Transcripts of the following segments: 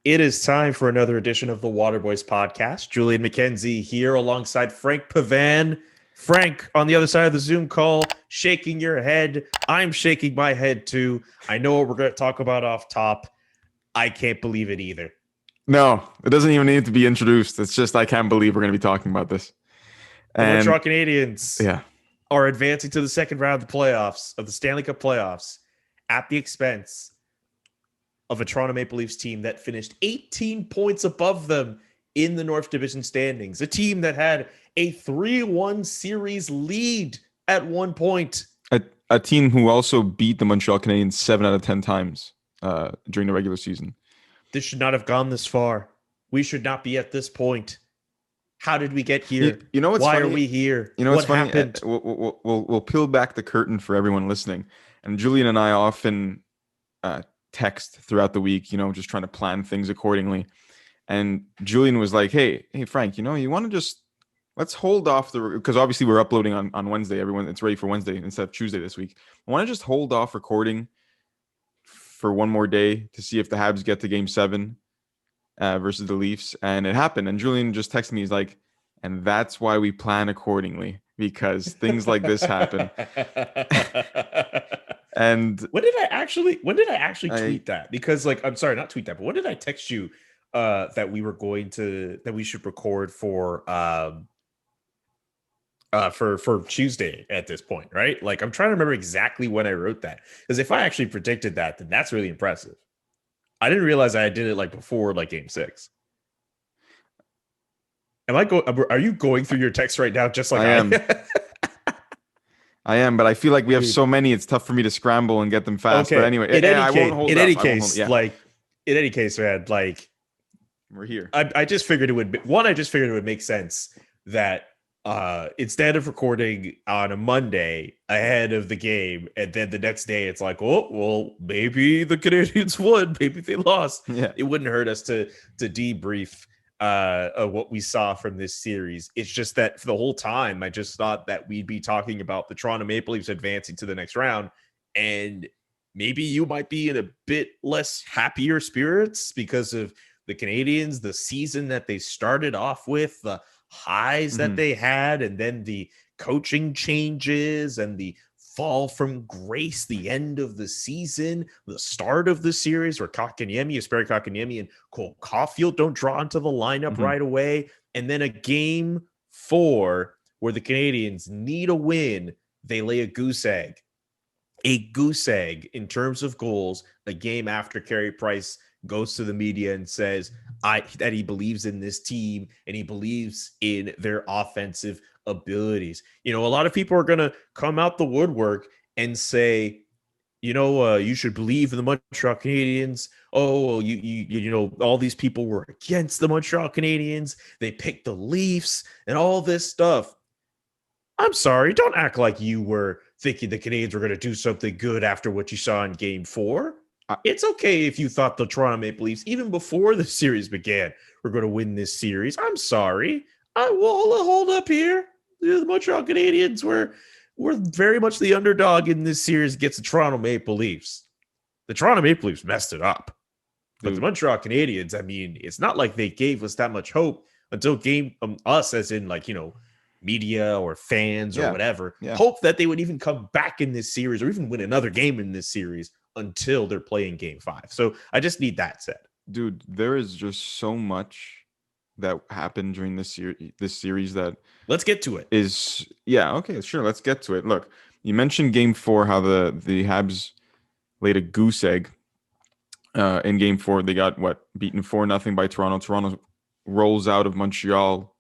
It is time for another edition of the Waterboys podcast. Julian McKenzie here alongside Frank Pavan. Frank on the other side of the Zoom call, shaking your head. I'm shaking my head too. I know what we're going to talk about off top. I can't believe it either. No, it doesn't even need to be introduced. It's just I can't believe we're going to be talking about this. The And Montreal Canadiens yeah, are advancing to the second round of the playoffs, of the Stanley Cup playoffs, at the expense of a Toronto Maple Leafs team that finished 18 points above them in the North Division standings. A team that had a 3-1 series lead at one point. a team who also beat the Montreal Canadiens 7 out of 10 times during the regular season. This should not have gone this far. We should not be at this point. How did we get here? You know what's Why funny? are we here? You know what's what funny? happened? We'll peel back the curtain for everyone listening. And Julian and I often text throughout the week, just trying to plan things accordingly. And Julian was like, hey, Frank, you want to just let's hold off because obviously we're uploading on Wednesday. Everyone, it's ready for Wednesday instead of Tuesday this week. I want to just hold off recording for one more day to see if the Habs get to Game 7 versus the Leafs. And it happened. And Julian just texted me. He's like, and that's why we plan accordingly, because things like this happen. And when did I actually tweet that? Because I'm sorry, not tweet that, but when did I text you that we should record for Tuesday at this point, right? I'm trying to remember exactly when I wrote that, because if I actually predicted that, then that's really impressive. I didn't realize I did it before Game 6. Are you going through your text right now? Just like I am. I am, but I feel like we have so many. It's tough for me to scramble and get them fast. Okay. But anyway, in any case, man, we're here. I just figured it would make sense that instead of recording on a Monday ahead of the game, and then the next day it's oh, well, maybe the Canadiens won, maybe they lost. Yeah. It wouldn't hurt us to debrief what we saw from this series. It's just that for the whole time, I just thought that we'd be talking about the Toronto Maple Leafs advancing to the next round, and maybe you might be in a bit less happier spirits because of the Canadiens, the season that they started off with, the highs that they had, and then the coaching changes and the fall from grace, the end of the season, the start of the series where Jesperi Kotkaniemi and Cole Caulfield don't draw into the lineup right away, and then a Game 4 where the Canadiens need a win. They lay a goose egg in terms of goals, a game after Carey Price goes to the media and says that he believes in this team and he believes in their offensive abilities. A lot of people are going to come out the woodwork and say, you should believe in the Montreal Canadiens. Oh, all these people were against the Montreal Canadiens. They picked the Leafs and all this stuff. I'm sorry. Don't act like you were thinking the Canadiens were going to do something good after what you saw in Game 4. It's okay if you thought the Toronto Maple Leafs, even before the series began, were going to win this series. I'm sorry. I will hold up here. The Montreal Canadiens were very much the underdog in this series against the Toronto Maple Leafs. The Toronto Maple Leafs messed it up. But the Montreal Canadiens, it's not like they gave us that much hope until us as in media or fans or whatever, hope that they would even come back in this series or even win another game in this series until they're playing Game 5. So I just need that said. Dude, there is just so much that happened during this series that let's get to it. Okay, sure, let's get to it. Look, you mentioned Game 4, how the Habs laid a goose egg in Game 4. They got beaten 4-0 by Toronto. Toronto rolls out of Montreal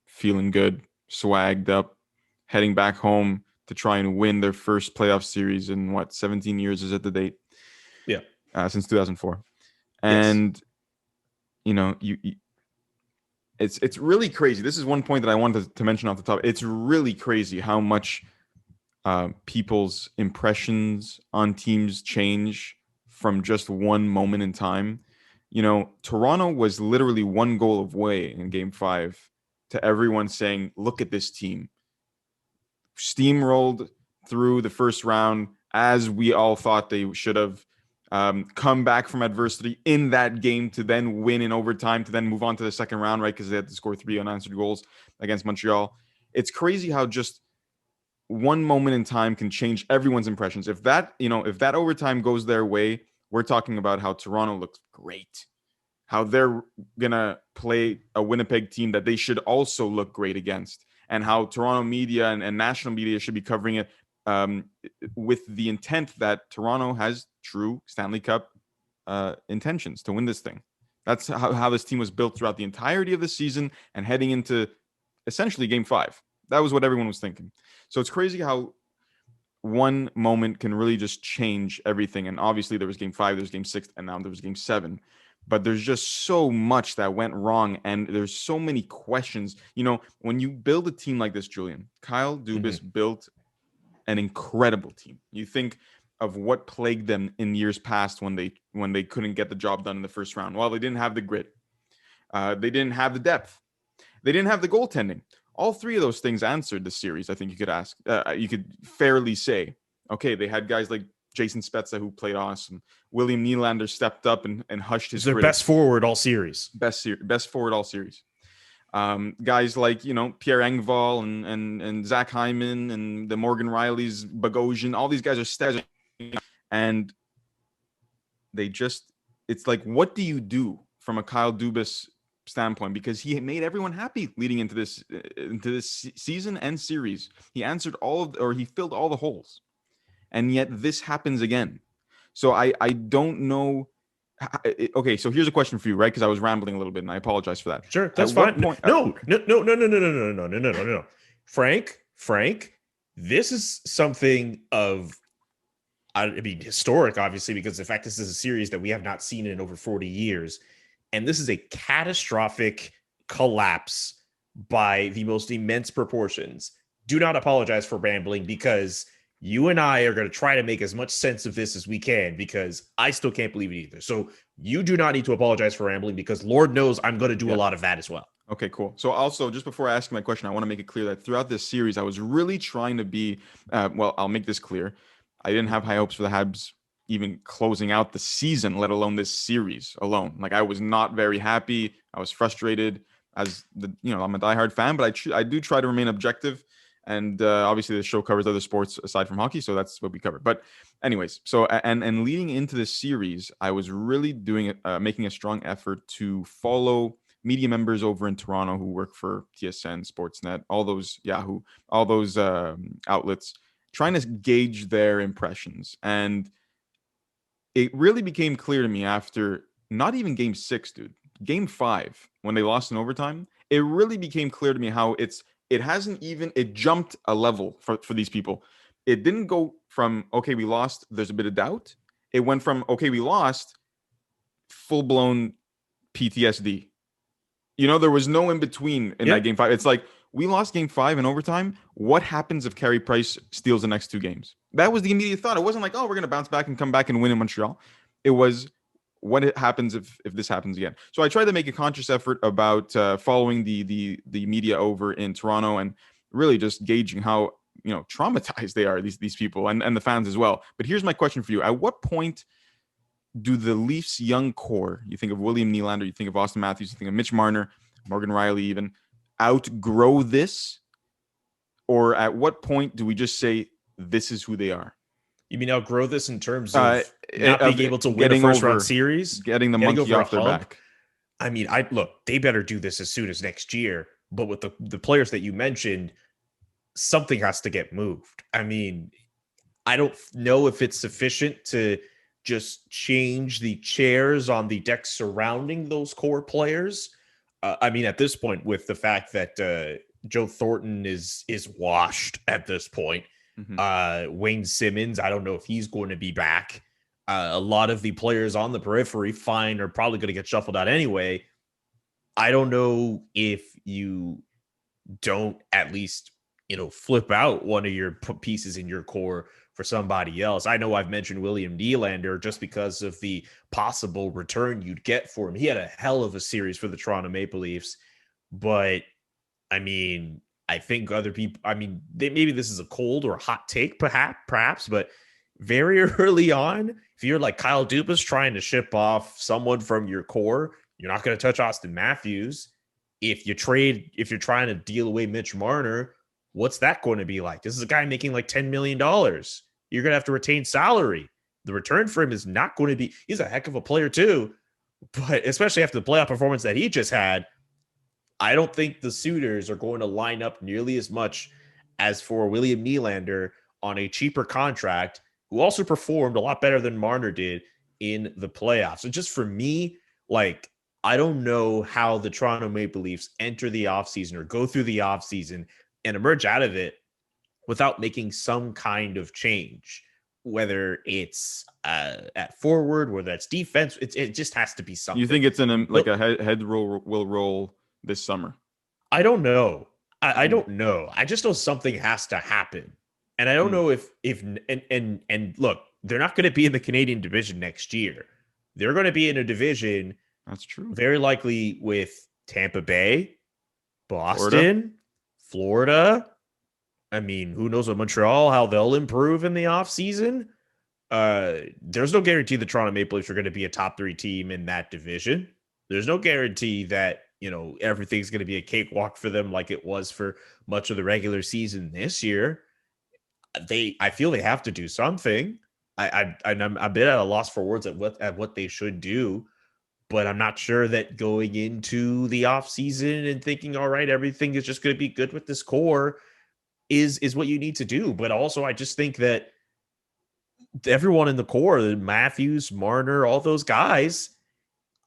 feeling good, swagged up, heading back home to try and win their first playoff series in 17 years is at the date? Yeah. Since 2004. And it's really crazy. This is one point that I wanted to mention off the top. It's really crazy how much people's impressions on teams change from just one moment in time. Toronto was literally one goal away in Game 5 to everyone saying, look at this team. Steamrolled through the first round as we all thought they should have. come back from adversity in that game to then win in overtime, to then move on to the second round, right? Because they had to score 3 unanswered goals against Montreal. It's crazy how just one moment in time can change everyone's impressions. If that overtime goes their way, we're talking about how Toronto looks great, how they're gonna play a Winnipeg team that they should also look great against, and how Toronto media and national media should be covering it with the intent that Toronto has true Stanley Cup intentions to win this thing. That's how this team was built throughout the entirety of the season and heading into essentially Game 5. That was what everyone was thinking. So it's crazy how one moment can really just change everything. And obviously there was Game 5, there's Game 6, and now there was Game 7. But there's just so much that went wrong, and there's so many questions. When you build a team like this, Julian, Kyle Dubas built an incredible team. You think of what plagued them in years past when they couldn't get the job done in the first round. Well, they didn't have the grit. They didn't have the depth. They didn't have the goaltending. All three of those things answered the series. I think you could fairly say, okay, they had guys like Jason Spezza who played awesome. William Nylander stepped up and hushed his. Their best forward all series. Best forward all series. Guys like Pierre Engvall and Zach Hyman and the Morgan Rileys, Bogosian, all these guys are stars, and it's like, what do you do from a Kyle Dubas standpoint? Because he made everyone happy leading into this season and series. He answered he filled all the holes, and yet this happens again. So I don't know. Okay, so here's a question for you, right? Because I was rambling a little bit, and I apologize for that. Sure, that's fine. No. Frank, this is something of, historic, obviously, because the fact this is a series that we have not seen in over 40 years, and this is a catastrophic collapse by the most immense proportions. Do not apologize for rambling, because you and I are going to try to make as much sense of this as we can, because I still can't believe it either. So you do not need to apologize for rambling, because Lord knows I'm going to do a lot of that as well. Okay, cool. So also, just before I ask my question, I want to make it clear that throughout this series, I was really trying to be, I'll make this clear. I didn't have high hopes for the Habs even closing out the season, let alone this series alone. Like, I was not very happy. I was frustrated I'm a diehard fan, but I do try to remain objective. And obviously the show covers other sports aside from hockey, so that's what we cover. But anyways, so and leading into this series, I was really making a strong effort to follow media members over in Toronto who work for TSN, Sportsnet, all those Yahoo, all those outlets, trying to gauge their impressions. And it really became clear to me after not even Game 6, dude, Game 5, when they lost in overtime, it really became clear to me how it jumped a level for these people. It didn't go from, okay, we lost, there's a bit of doubt. It went from, okay, we lost, full-blown PTSD. There was no in between in that Game 5. It's like, we lost Game 5 in overtime. What happens if Carey Price steals the next 2 games? That was the immediate thought. It wasn't like, oh, we're going to bounce back and come back and win in Montreal. It was, what happens if this happens again? So I tried to make a conscious effort about following the media over in Toronto and really just gauging how traumatized they are, these people and the fans as well. But here's my question for you: at what point do the Leafs' young core, you think of William Nylander, you think of Austin Matthews, you think of Mitch Marner, Morgan Rielly, even, outgrow this? Or at what point do we just say this is who they are? You mean outgrow this in terms of not being able to win a first-round series? Getting the monkey off their back. I mean, they better do this as soon as next year. But with the players that you mentioned, something has to get moved. I mean, I don't know if it's sufficient to just change the chairs on the deck surrounding those core players. I mean, at this point, with the fact that Joe Thornton is washed at this point, Wayne Simmons, I don't know if he's going to be back. A lot of the players on the periphery, fine, are probably going to get shuffled out anyway. I don't know if you don't at least, flip out one of your pieces in your core for somebody else. I know I've mentioned William Nylander just because of the possible return you'd get for him. He had a hell of a series for the Toronto Maple Leafs, but I think other people, maybe this is a cold or a hot take, perhaps, but very early on, if you're like Kyle Dubas trying to ship off someone from your core, you're not going to touch Austin Matthews. If you're trying to deal away Mitch Marner, what's that going to be like? This is a guy making like $10 million. You're going to have to retain salary. The return for him is not going to be, he's a heck of a player too, but especially after the playoff performance that he just had, I don't think the suitors are going to line up nearly as much as for William Nylander on a cheaper contract, who also performed a lot better than Marner did in the playoffs. So just for me, like, I don't know how the Toronto Maple Leafs enter the offseason or go through the offseason and emerge out of it without making some kind of change, whether it's at forward, whether that's defense. It just has to be something. You think it's like a head roll will roll this summer? I don't know. I don't know. I just know something has to happen. And I don't know if and look, they're not going to be in the Canadian division next year. They're going to be in a division, that's true, very likely with Tampa Bay, Boston, Florida. I mean, who knows what Montreal, how they'll improve in the offseason. There's no guarantee the Toronto Maple Leafs are going to be a top 3 team in that division. There's no guarantee that, you know, everything's going to be a cakewalk for them like it was for much of the regular season this year. I feel they have to do something. I'm a bit at a loss for words at what they should do, but I'm not sure that going into the offseason and thinking, all right, everything is just going to be good with this core is what you need to do. But also, I just think that everyone in the core, Matthews, Marner, all those guys,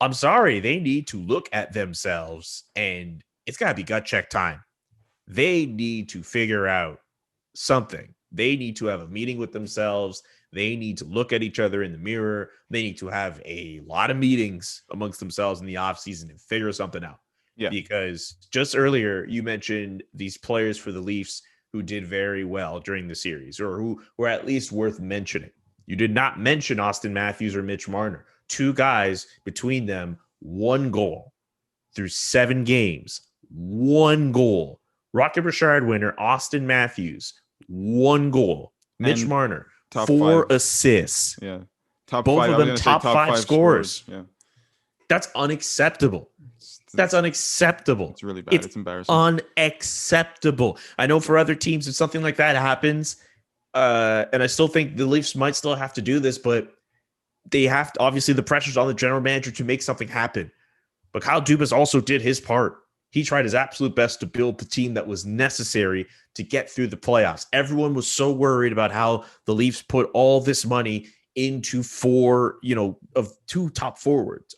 I'm sorry, they need to look at themselves, and it's got to be gut check time. They need to figure out something. They need to have a meeting with themselves. They need to look at each other in the mirror. They need to have a lot of meetings amongst themselves in the offseason and figure something out. Yeah. Because just earlier, you mentioned these players for the Leafs who did very well during the series, or who were at least worth mentioning. You did not mention Austin Matthews or Mitch Marner. 2 guys between them, 1 goal through 7 games, 1 goal. Rocket Richard winner, Austin Matthews, 1 goal. Mitch Marner, 4 assists. Yeah. Top Both 5, of them top 5 scorers. Yeah. That's unacceptable. That's unacceptable. It's really bad. It's embarrassing. Unacceptable. I know for other teams, if something like that happens, and I still think the Leafs might still have to do this, but they have to, obviously the pressure's on the general manager to make something happen. But Kyle Dubas also did his part. He tried his absolute best to build the team that was necessary to get through the playoffs. Everyone was so worried about how the Leafs put all this money into 4 top forwards.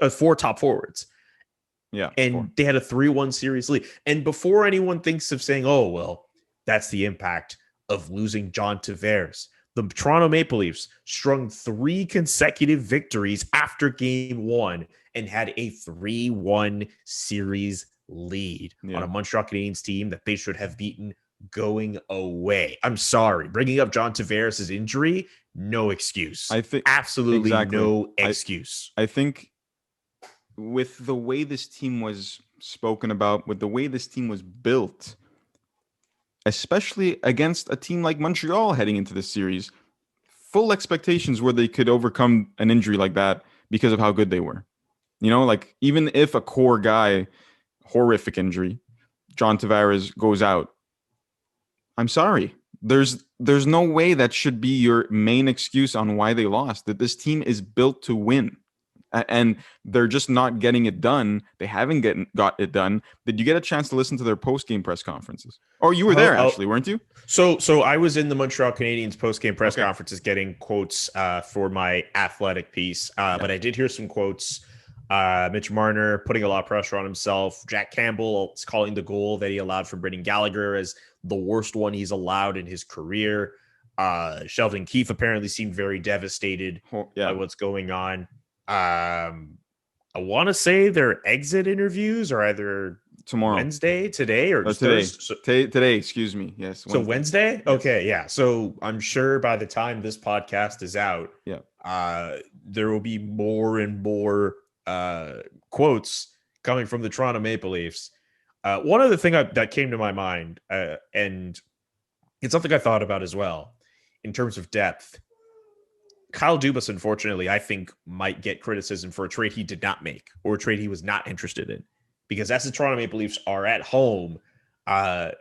Yeah. And 4. They had a 3-1 series lead. And before anyone thinks of saying, oh, well, that's the impact of losing John Tavares, the Toronto Maple Leafs strung 3 consecutive victories after game 1 and had a 3-1 series lead on a Montreal Canadiens team that they should have beaten going away. I'm sorry. Bringing up John Tavares' injury, no excuse. I think absolutely no excuse. I think with the way this team was spoken about, with the way this team was built, especially against a team like Montreal heading into this series, full expectations were they could overcome an injury like that because of how good they were. You know, like even if a core guy, horrific injury, John Tavares goes out, I'm sorry. There's no way that should be your main excuse on why they lost, that this team is built to win. And they're just not getting it done. They haven't got it done. Did you get a chance to listen to their post-game press conferences? Oh, you were there, actually, weren't you? So I was in the Montreal Canadiens post-game press conferences getting quotes for my athletic piece. But I did hear some quotes. Mitch Marner putting a lot of pressure on himself. Jack Campbell is calling the goal that he allowed from Brendan Gallagher as the worst one he's allowed in his career. Sheldon Keefe apparently seemed very devastated by what's going on. I want to say their exit interviews are either tomorrow, today, or today. Today, excuse me. Yes. Wednesday. So Wednesday? Yes. Okay, yeah. So I'm sure by the time this podcast is out, there will be more and more quotes coming from the Toronto Maple Leafs. One other thing that came to my mind, and it's something I thought about as well, in terms of depth. Kyle Dubas, unfortunately, I think might get criticism for a trade he did not make or a trade he was not interested in. Because as the Toronto Maple Leafs are at home,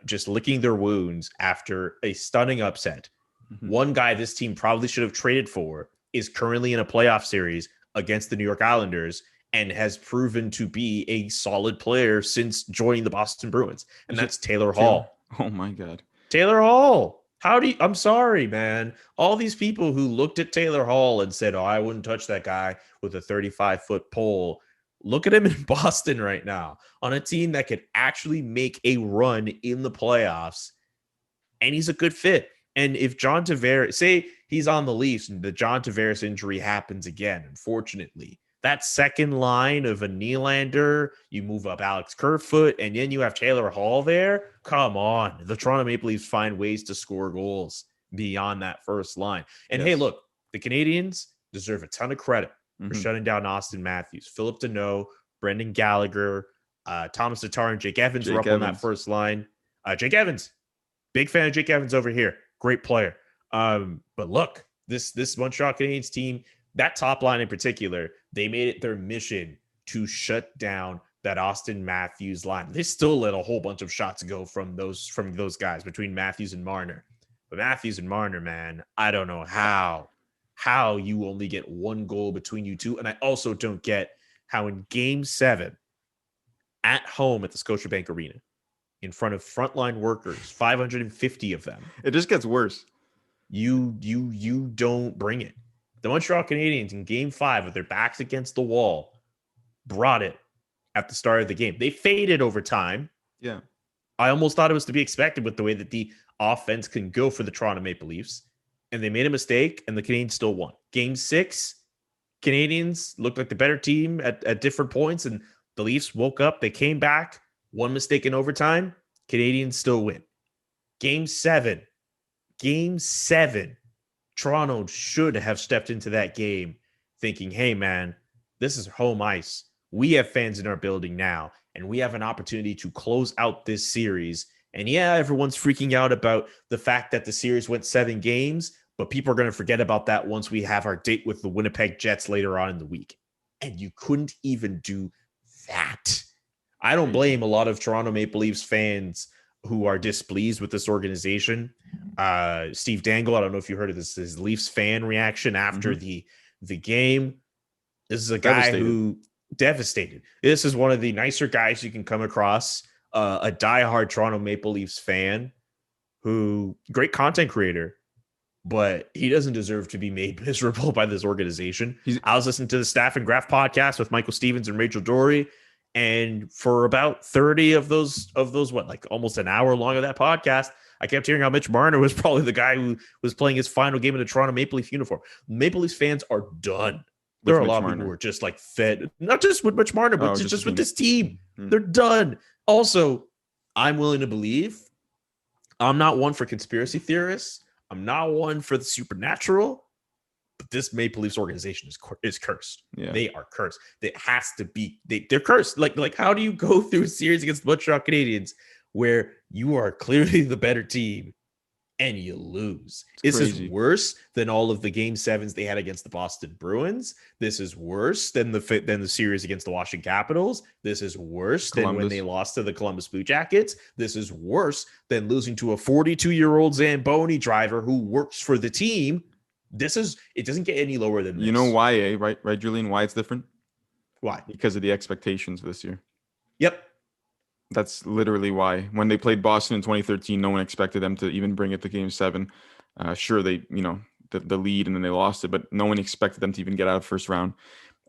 just licking their wounds after a stunning upset. Mm-hmm. One guy this team probably should have traded for is currently in a playoff series against the New York Islanders and has proven to be a solid player since joining the Boston Bruins. And that's Taylor Hall. Oh my God. Taylor Hall. I'm sorry, man. All these people who looked at Taylor Hall and said, oh, I wouldn't touch that guy with a 35-foot pole. Look at him in Boston right now on a team that could actually make a run in the playoffs. And he's a good fit. And if John Tavares, say he's on the Leafs and the John Tavares injury happens again, unfortunately, that second line of a Nylander, you move up Alex Kerfoot, and then you have Taylor Hall there. Come on. The Toronto Maple Leafs find ways to score goals beyond that first line. And hey, look, the Canadians deserve a ton of credit for shutting down Austin Matthews. Philip Deneau, Brendan Gallagher, Thomas Tatar, and Jake Evans were up on that first line. Jake Evans, big fan of Jake Evans over here. Great player. But look, this Montreal Canadiens team, that top line in particular, they made it their mission to shut down that Austin Matthews line. They still let a whole bunch of shots go from those guys between Matthews and Marner. But Matthews and Marner, man, I don't know how you only get one goal between you two. And I also don't get how in Game 7 at home at the Scotiabank Arena, in front of frontline workers, 550 of them, it just gets worse. You don't bring it. The Montreal Canadiens in Game 5 with their backs against the wall brought it at the start of the game. They faded over time. Yeah. I almost thought it was to be expected with the way that the offense can go for the Toronto Maple Leafs. And they made a mistake, and the Canadiens still won. Game 6, Canadiens looked like the better team at different points, and the Leafs woke up. They came back. One mistake in overtime. Canadiens still win. Game 7. Toronto should have stepped into that game thinking, hey, man, this is home ice. We have fans in our building now, and we have an opportunity to close out this series. And yeah, everyone's freaking out about the fact that the series went 7 games, but people are going to forget about that once we have our date with the Winnipeg Jets later on in the week. And you couldn't even do that. I don't blame a lot of Toronto Maple Leafs fans who are displeased with this organization. Steve Dangle, I don't know if you heard of this, his Leafs fan reaction after the game. This is a guy who devastated. This is one of the nicer guys you can come across, a diehard Toronto Maple Leafs fan who, great content creator, but he doesn't deserve to be made miserable by this organization. I was listening to the Staff and Graph podcast with Michael Stevens and Rachel Dory, and for about 30 of those, like almost an hour long of that podcast, I kept hearing how Mitch Marner was probably the guy who was playing his final game in the Toronto Maple Leaf uniform. Maple Leafs fans are done. There are a lot of people who are just like fed, not just with Mitch Marner, but just with this team. They're done. Also, I'm willing to believe, I'm not one for conspiracy theorists. I'm not one for the supernatural, but this Maple Leafs organization is cursed. Yeah. They are cursed. It has to be. They're cursed. Like, how do you go through a series against the Montreal Canadiens where you are clearly the better team and you lose? This is worse than all of the Game 7s they had against the Boston Bruins. This is worse than the series against the Washington Capitals. This is worse than when they lost to the Columbus Blue Jackets. This is worse than losing to a 42-year-old Zamboni driver who works for the team. It doesn't get any lower than this. You know why, right, Julian? Why it's different? Why? Because of the expectations this year. Yep. That's literally why. When they played Boston in 2013, no one expected them to even bring it to Game 7. Sure, they, the lead and then they lost it, but no one expected them to even get out of first round.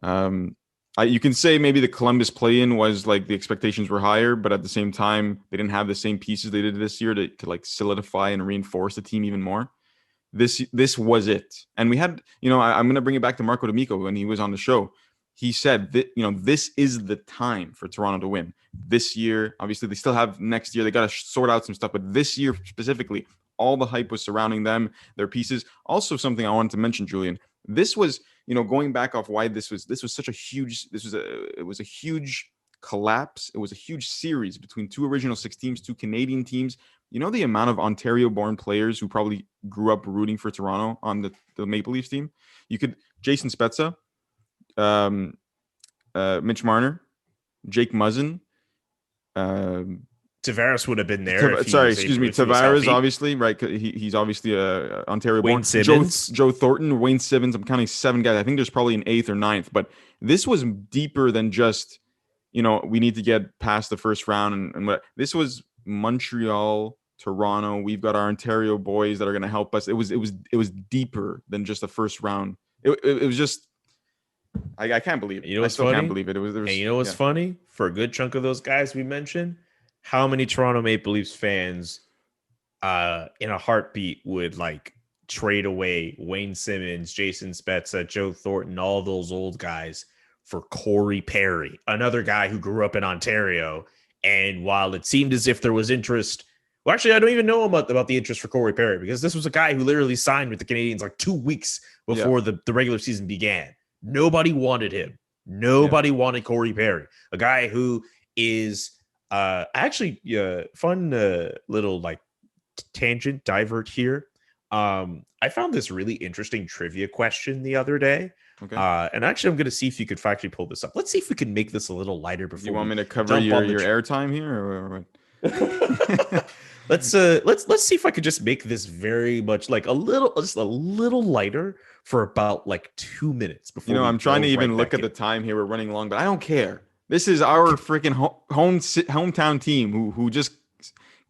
You can say maybe the Columbus play-in was like the expectations were higher, but at the same time, they didn't have the same pieces they did this year to like solidify and reinforce the team even more. This was it. And we had, I'm going to bring it back to Marco D'Amico when he was on the show. He said that, this is the time for Toronto to win. This year, obviously, they still have next year. They got to sort out some stuff. But this year specifically, all the hype was surrounding them, their pieces. Also, something I wanted to mention, Julian. This was, going back off why this was such a huge. It was a huge collapse. It was a huge series between two original 6 teams, 2 Canadian teams. you know the amount of Ontario-born players who probably grew up rooting for Toronto on the Maple Leafs team? You could Jason Spezza, Mitch Marner, Jake Muzzin. Tavares would have been there if he Sorry, was excuse able, me. if he was Tavares, healthy. obviously, right? He's obviously Ontario-born. Wayne Simmons. Joe Thornton, Wayne Simmons. I'm counting 7 guys. I think there's probably an 8th or 9th, but this was deeper than just, we need to get past the first round and what. This was Montreal, Toronto. We've got our Ontario boys that are going to help us. It was deeper than just the first round. It was just. I can't believe it. You know what's funny? Can't believe it. And you know what's funny? For a good chunk of those guys we mentioned, how many Toronto Maple Leafs fans in a heartbeat would like trade away Wayne Simmons, Jason Spezza, Joe Thornton, all those old guys for Corey Perry, another guy who grew up in Ontario. And while it seemed as if there was interest, well, actually, I don't even know about the interest for Corey Perry, because this was a guy who literally signed with the Canadiens like 2 weeks before the regular season began. Nobody wanted him. Nobody wanted Corey Perry, a guy who is actually fun little like tangent divert here. I found this really interesting trivia question the other day. Okay. And actually, I'm going to see if you could actually pull this up. Let's see if we can make this a little lighter before. You want me to cover your airtime here, or what? Let's see if I could just make this very much like a little lighter for about like 2 minutes before. I'm trying to even look at the time here. We're running long, but I don't care. This is our freaking hometown team who just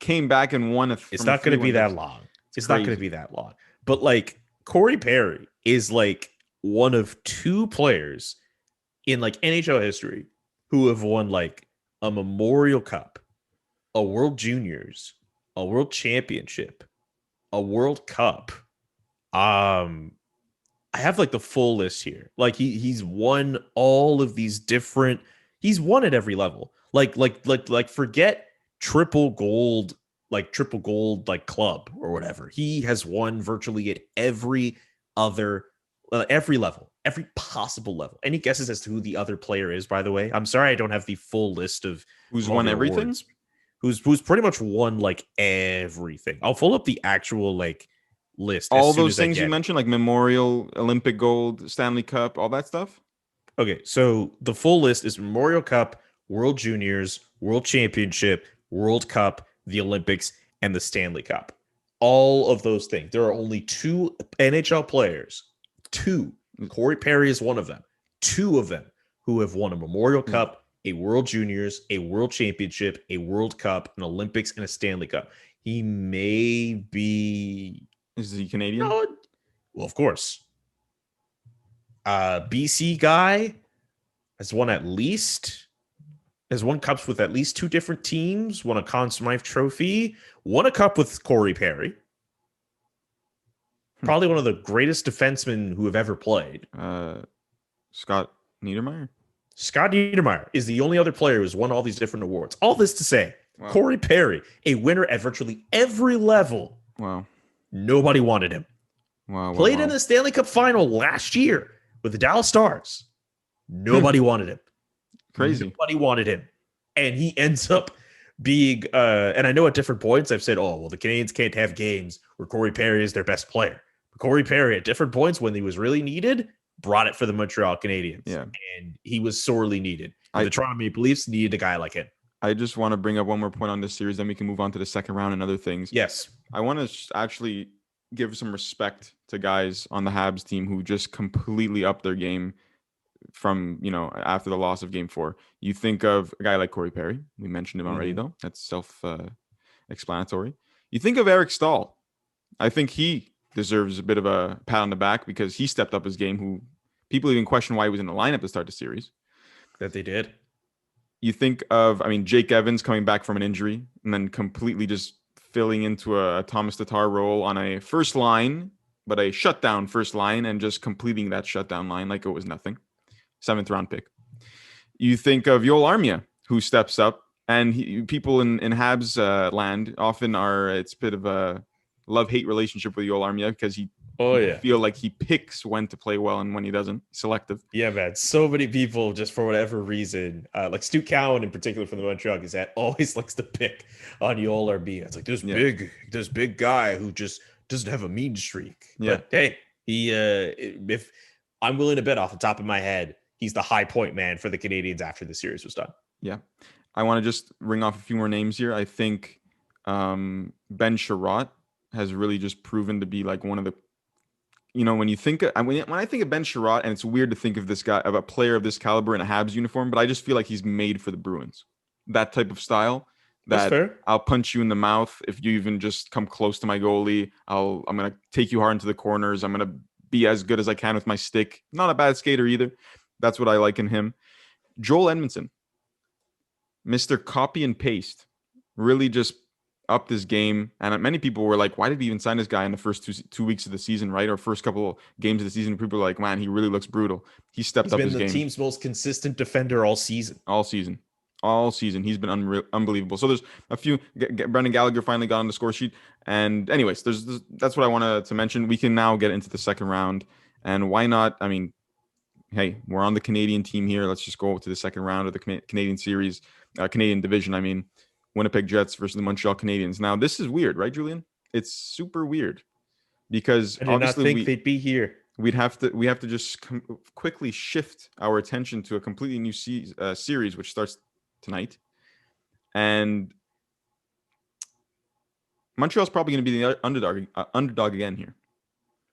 came back and won. It's not going to be that long. It's not going to be that long. But like Corey Perry is like one of 2 players in like NHL history who have won like a Memorial Cup, a World Juniors, a World Championship, a World Cup. I have like the full list here. Like he's won all of these different. He's won at every level. Like forget triple gold like club or whatever. He has won virtually at every other every level, every possible level. Any guesses as to who the other player is? By the way, I'm sorry I don't have the full list of who's won everything. Awards. Who's pretty much won like everything. I'll pull up the actual like list. All those things you mentioned, like Memorial, Olympic gold, Stanley Cup, all that stuff. Okay, so the full list is Memorial Cup, World Juniors, World Championship, World Cup, the Olympics, and the Stanley Cup. All of those things. There are only 2 NHL players, 2. Corey Perry is one of them. 2 of them who have won a Memorial Cup, a World Juniors, a World Championship, a World Cup, an Olympics, and a Stanley Cup. He may be... Is he Canadian? No, well, of course. BC guy has won cups with at least 2 different teams, won a Conn Smythe Trophy, won a cup with Corey Perry. Probably one of the greatest defensemen who have ever played. Scott Niedermayer? Scott Niedermayer is the only other player who's won all these different awards. All this to say, wow. Corey Perry, a winner at virtually every level. Wow. Nobody wanted him. Wow. Played in the Stanley Cup final last year with the Dallas Stars. Nobody wanted him. Crazy. Nobody wanted him. And he ends up being, and I know at different points I've said, oh, well, the Canadiens can't have games where Corey Perry is their best player. But Corey Perry, at different points when he was really needed, brought it for the Montreal Canadiens. Yeah. And he was sorely needed. The Toronto Maple Leafs needed a guy like him. I just want to bring up one more point on this series, then we can move on to the second round and other things. Yes. I want to actually give some respect to guys on the Habs team who just completely upped their game from, after the loss of Game 4. You think of a guy like Corey Perry. We mentioned him already, though. That's self-explanatory. You think of Eric Stahl. I think he deserves a bit of a pat on the back because he stepped up his game, who people even question why he was in the lineup to start the series. That they did. You think of, Jake Evans coming back from an injury and then completely just filling into a Thomas Tatar role on a first line, but a shutdown first line, and just completing that shutdown line like it was nothing. 7th round pick. You think of Yoel Armia, who steps up, and people in Habs land often it's a bit of a love-hate relationship with Yoel Armia because he Oh You yeah. feel like he picks when to play well and when he doesn't. Selective. Yeah, man. So many people, just for whatever reason, like Stu Cowan in particular from the Montreal Gazette, always likes to pick on Yoel Armia. It's like Yeah. this big guy who just doesn't have a mean streak. Yeah. But hey, if I'm willing to bet off the top of my head, he's the high point man for the Canadians after the series was done. Yeah. I want to just ring off a few more names here. I think Ben Sherratt has really just proven to be like one of the, when you think when I think of Ben Sherratt, and it's weird to think of this guy, of a player of this caliber in a Habs uniform, but I just feel like he's made for the Bruins. That type of style. That's That fair. I'll punch you in the mouth if you even just come close to my goalie. I'm gonna take you hard into the corners. I'm gonna be as good as I can with my stick. Not a bad skater either. That's what I like in him. Joel Edmondson, Mr. Copy and Paste, really just upped his game. And many people were like, why did he even sign this guy in the first two weeks of the season, right? Or first couple of games of the season. People were like, man, he really looks brutal. He stepped He's up been his the game team's most consistent defender all season. all season. All season. He's been unbelievable. So there's a few. Brendan Gallagher finally got on the score sheet. And anyways, that's what I wanted to mention. We can now get into the second round. And why not? I mean, hey, we're on the Canadian team here. Let's just go to the second round of the Canadian series, Canadian division. I mean, Winnipeg Jets versus the Montreal Canadiens. Now, this is weird, right, Julian? It's super weird because I did not think they'd be here. We have to just quickly shift our attention to a completely new series, which starts tonight. And Montreal's probably going to be the underdog again here.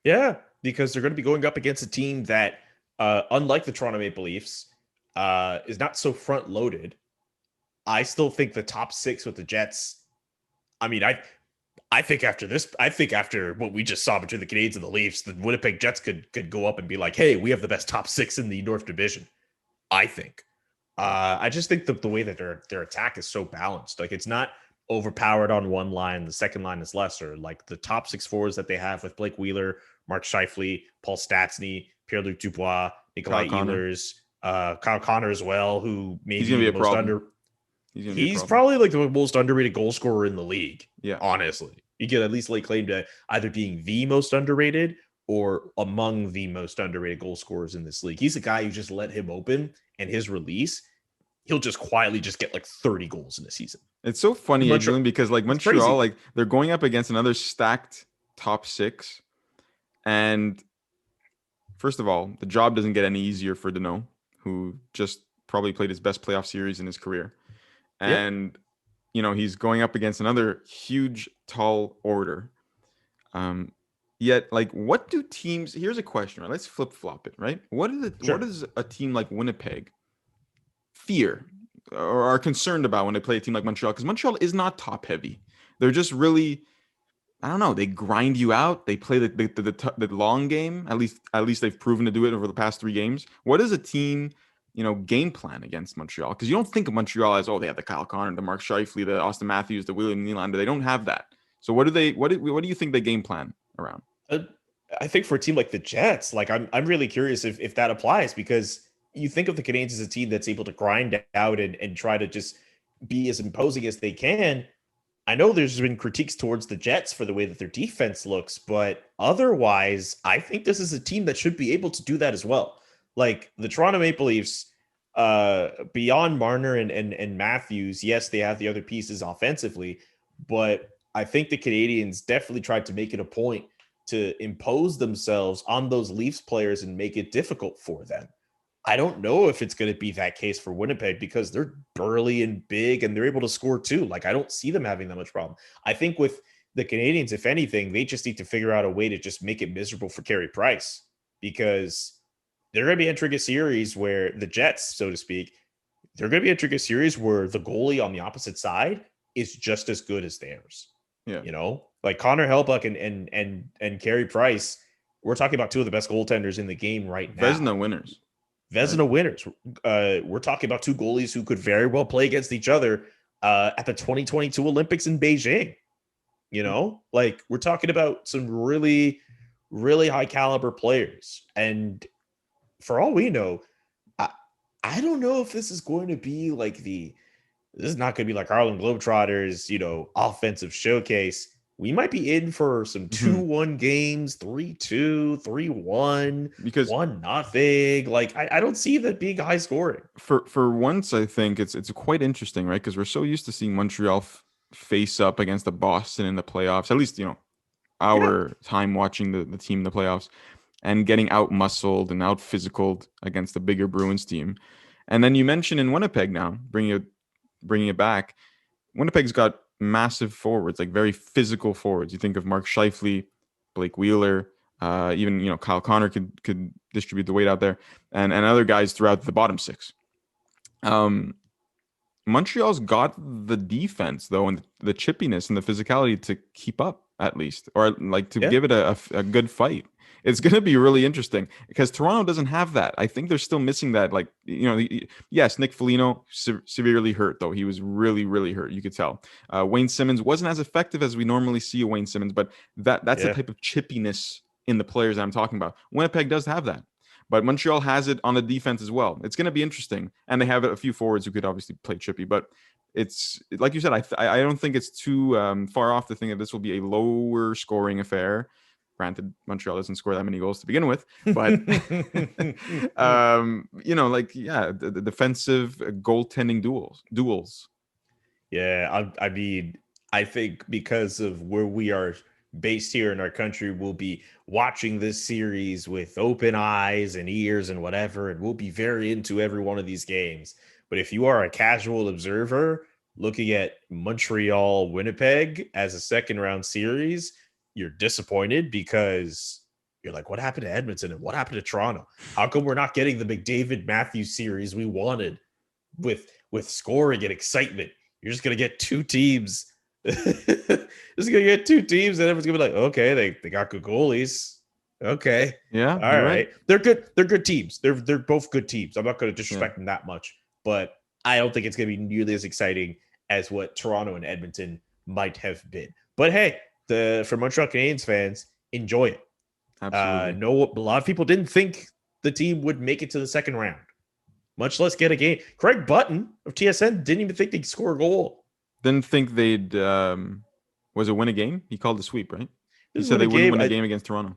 Yeah, because they're going to be going up against a team that, unlike the Toronto Maple Leafs, is not so front loaded. I still think the top six with the Jets. I mean, I think after what we just saw between the Canadiens and the Leafs, the Winnipeg Jets could go up and be like, hey, we have the best top six in the North Division. I think. I just think the way that their attack is so balanced. Like, it's not overpowered on one line. The second line is lesser. Like, the top six forwards that they have with Blake Wheeler, Mark Scheifele, Paul Stastny, Pierre-Luc Dubois, Nikolai Ehlers, Kyle Connor as well, who maybe he's gonna be a most problem. He's probably like the most underrated goal scorer in the league. Yeah. Honestly. You could at least lay claim to either being the most underrated or among the most underrated goal scorers in this league. He's a guy who just let him open, and his release, he'll just quietly just get like 30 goals in a season. It's so funny, Adrian, because like Montreal, like they're going up against another stacked top six. And first of all, the job doesn't get any easier for Danault, who just probably played his best playoff series in his career. And, he's going up against another huge, tall order. Yet, like, what do teams... Here's a question, right? Let's flip-flop it, right? What does a team like Winnipeg fear or are concerned about when they play a team like Montreal? Because Montreal is not top-heavy. They're just really... I don't know. They grind you out. They play the long game. At least they've proven to do it over the past 3 games. What is a team... game plan against Montreal? Because you don't think of Montreal as, they have the Kyle Connor, the Mark Scheifele, the Austin Matthews, the William Nylander. They don't have that. So what do you think they game plan around? I think for a team like the Jets, like I'm really curious if that applies, because you think of the Canadiens as a team that's able to grind out and try to just be as imposing as they can. I know there's been critiques towards the Jets for the way that their defense looks, but otherwise, I think this is a team that should be able to do that as well. Like the Toronto Maple Leafs, beyond Marner and Matthews, yes, they have the other pieces offensively, but I think the Canadiens definitely tried to make it a point to impose themselves on those Leafs players and make it difficult for them. I don't know if it's going to be that case for Winnipeg because they're burly and big and they're able to score too. Like, I don't see them having that much problem. I think with the Canadiens, if anything, they just need to figure out a way to just make it miserable for Carey Price, because they're going to be entering a series where the Jets, so to speak, they're going to be entering a series where the goalie on the opposite side is just as good as theirs. Yeah. Like Connor Hellebuyck and Carey Price, we're talking about 2 of the best goaltenders in the game right now. Vezina winners. We're talking about 2 goalies who could very well play against each other at the 2022 Olympics in Beijing. Like, we're talking about some really, really high caliber players. And for all we know, I don't know if this is going to be like this is not going to be like Harlem Globetrotters, offensive showcase. we might be in for some 2-1 games, 3-2, 3-1, because 1-0. Like I don't see that being high scoring. For once, I think it's quite interesting, right? Because we're so used to seeing Montreal face up against the Boston in the playoffs. At least Yeah. our time watching the team in the playoffs, and getting out muscled and out physicaled against the bigger Bruins team. And then you mentioned in Winnipeg now, bringing it back. Winnipeg's got massive forwards, like very physical forwards. You think of Mark Scheifele, Blake Wheeler, even Kyle Connor could distribute the weight out there, and other guys throughout the bottom six. Montreal's got the defense though, and the chippiness and the physicality to keep up at least, or like to give it a good fight. It's going to be really interesting because Toronto doesn't have that. I think they're still missing that. Like, yes, Nick Foligno severely hurt though. He was really, really hurt. You could tell. Wayne Simmons wasn't as effective as we normally see a Wayne Simmons, but that's the type of chippiness in the players that I'm talking about. Winnipeg does have that. But Montreal has it on the defense as well. It's going to be interesting. And they have a few forwards who could obviously play chippy. But it's, like you said, I don't think it's too far off to think that this will be a lower scoring affair. Granted, Montreal doesn't score that many goals to begin with. But, the defensive goaltending duels. Yeah, I mean, I think because of where we are based here in our country, we'll be watching this series with open eyes and ears and whatever, and we'll be very into every one of these games. But if you are a casual observer looking at Montreal Winnipeg as a second round series, you're disappointed because you're like, what happened to Edmonton and what happened to Toronto? How come we're not getting the McDavid Matthews series we wanted with scoring and excitement? You're just gonna get two teams. Just gonna get two teams, and everyone's gonna be like, okay, they got good goalies. Okay, Yeah, all right. right. They're good. They're good teams. They're both good teams. I'm not gonna disrespect them that much, but I don't think it's gonna be nearly as exciting as what Toronto and Edmonton might have been. But hey, for Montreal Canadiens fans, enjoy it. Absolutely. No, a lot of people didn't think the team would make it to the second round, much less get a game. Craig Button of TSN didn't even think they'd score a goal. Didn't think they'd was it win a game? He called the sweep, right? He said Win they a wouldn't game. win a game against Toronto.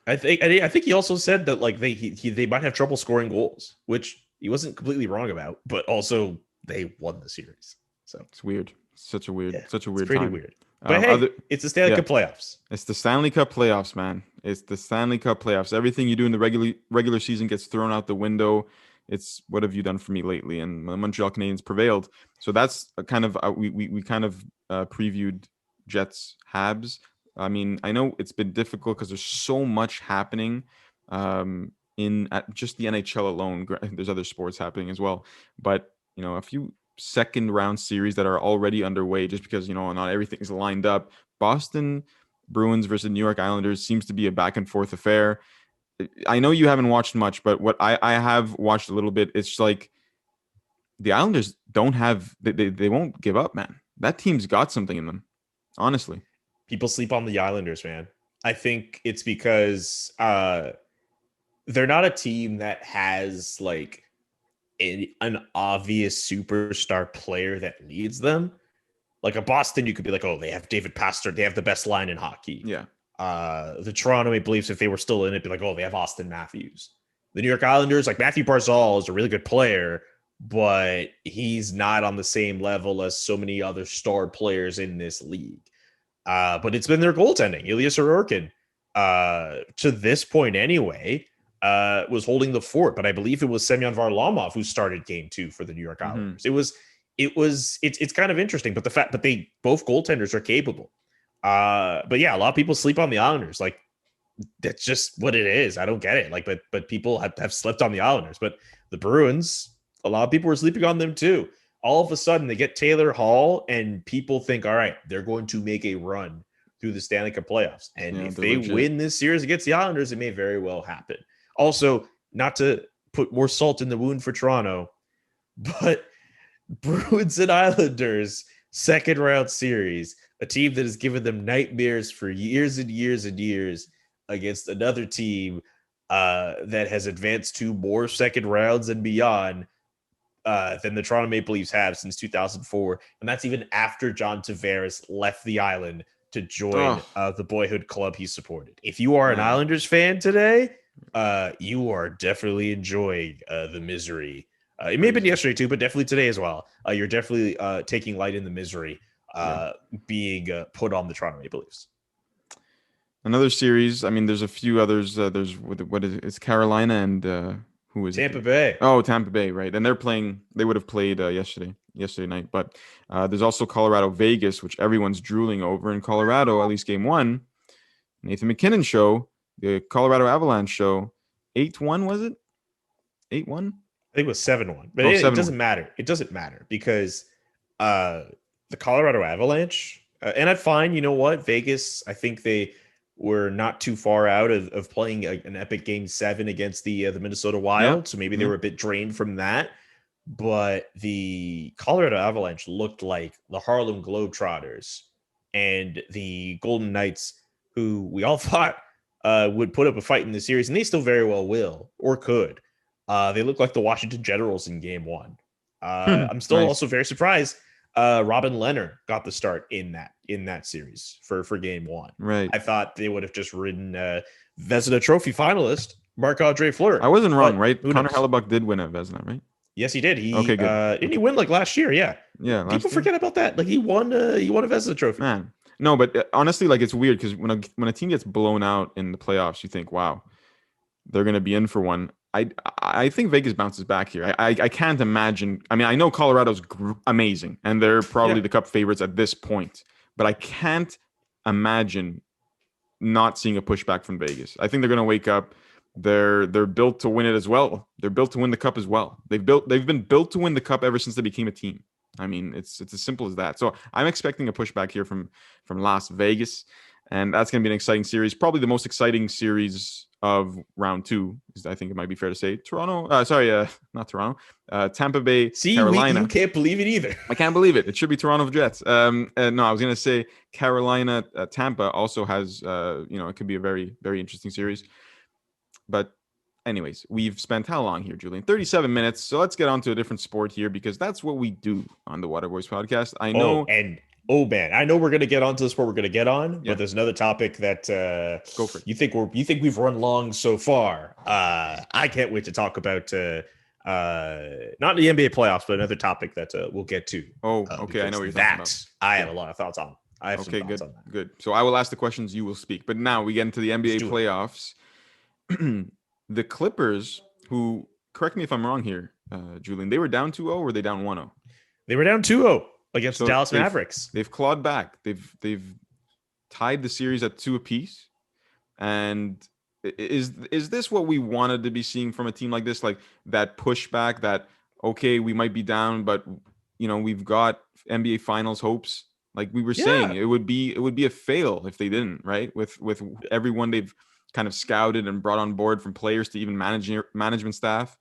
I think he also said that like they might have trouble scoring goals, which he wasn't completely wrong about, but also they won the series. So it's weird. Such a weird pretty time. Weird. But hey, it's the Stanley Cup playoffs. It's the Stanley Cup playoffs, man. It's the Stanley Cup playoffs. Everything you do in the regular season gets thrown out the window. It's what have you done for me lately? And the Montreal Canadiens prevailed. So that's a kind of we kind of previewed Jets Habs. I mean, I know it's been difficult because there's so much happening in at just the NHL alone. There's other sports happening as well, but a few second round series that are already underway just because not everything is lined up. Boston Bruins versus New York Islanders seems to be a back and forth affair. I know you haven't watched much, but what I have watched a little bit, it's like the Islanders don't have they won't give up, man. That team's got something in them, honestly. People sleep on the Islanders, man. I think it's because they're not a team that has like an obvious superstar player that leads them. Like a Boston, you could be like, oh, they have David Pastrnak. They have the best line in hockey. Yeah. The Toronto Maple Leafs, if they were still in it, be like, oh, they have Austin Matthews. The New York Islanders, like Matthew Barzal is a really good player, but he's not on the same level as so many other star players in this league. But it's been their goaltending. Ilya Sorokin, to this point anyway, was holding the fort. But I believe it was Semyon Varlamov who started game 2 for the New York Islanders. It's kind of interesting, but they both goaltenders are capable. But yeah, a lot of people sleep on the Islanders. Like that's just what it is. I don't get it. Like, but people have slept on the Islanders. But the Bruins, a lot of people were sleeping on them too. All of a sudden, they get Taylor Hall, and people think, all right, they're going to make a run through the Stanley Cup playoffs. And if they win this series against the Islanders, it may very well happen. Also, not to put more salt in the wound for Toronto, but Bruins and Islanders second round series, a team that has given them nightmares for years and years and years against another team that has advanced to more second rounds and beyond than the Toronto Maple Leafs have since 2004. And that's even after John Tavares left the island to join Oh, the boyhood club he supported. If you are an man. Islanders fan today, you are definitely enjoying the misery. It may have been Crazy. yesterday too, but definitely today as well. You're definitely taking light in the misery Yeah. being put on the Toronto Maple Leafs. Another series. I mean, there's a few others. There's what is it? It's Carolina and who is it? Tampa Bay. Oh, Tampa Bay, right? And they're playing. They would have played yesterday night. But there's also Colorado Vegas, which everyone's drooling over. In Colorado, at least game one, Nathan McKinnon show, the Colorado Avalanche show, 8-1 was it? 8-1? I think it was 7-1, but Oh, it 7-1. doesn't matter. It doesn't matter because uh, the Colorado Avalanche, and I'd find, you know what, Vegas, I think they were not too far out of playing an epic game 7 against the Minnesota Yeah. Wild. So maybe they were a bit drained from that. But the Colorado Avalanche looked like the Harlem Globetrotters and the Golden Knights, who we all thought would put up a fight in the series, and they still very well will or could. They look like the Washington Generals in game 1. I'm still Nice. also very surprised. Robin Leonard got the start in that series for game 1. Right. I thought they would have just ridden Vezina Trophy finalist Marc-Andre Fleury. I wasn't wrong, right? Connor knows? Hellebuck did win a Vezina, right? Yes, he did. He Okay, good. Didn't he win like last year? Yeah. Yeah. People forget about that. Like he won a Vezina Trophy. Man. No, but honestly, like it's weird because when a team gets blown out in the playoffs, you think, wow, they're going to be in for one. I think Vegas bounces back here. I can't imagine. I mean, I know Colorado's amazing, and they're probably the Cup favorites at this point, but I can't imagine not seeing a pushback from Vegas. I think they're going to wake up. They're built to win it as well. They're built to win the Cup as well. They've been built to win the Cup ever since they became a team. I mean, it's as simple as that. So I'm expecting a pushback here from Las Vegas, and that's going to be an exciting series. Probably the most exciting series of round 2, I think it might be fair to say. Not Toronto. Tampa Bay, Carolina. You can't believe it either. I can't believe it. It should be Toronto Jets. No, I was going to say Carolina, Tampa also has, it could be a very, very interesting series. But anyways, we've spent how long here, Julian? 37 minutes. So let's get on to a different sport here because that's what we do on the Water Boys podcast. I know. Oh man, I know we're gonna get onto the sport we're gonna get on, Yeah. but there's another topic that Go for it. you think we've run long so far. I can't wait to talk about not the NBA playoffs, but another topic that we'll get to. Oh, okay, I know what you're talking about. I have a lot of thoughts on. I have some thoughts on that. Good. So I will ask the questions, you will speak. But now we get into the NBA playoffs. The Clippers, who, correct me if I'm wrong here, Julian, they were down 2-0 or were they down 1-0? They were down 2-0 against the Dallas Mavericks. They've clawed back. They've tied the series at 2 apiece. And is this what we wanted to be seeing from a team like this? Like that pushback that, okay, we might be down, but we've got NBA Finals hopes. Like we were saying, it would be a fail if they didn't, right? With everyone they've kind of scouted and brought on board, from players to even management staff.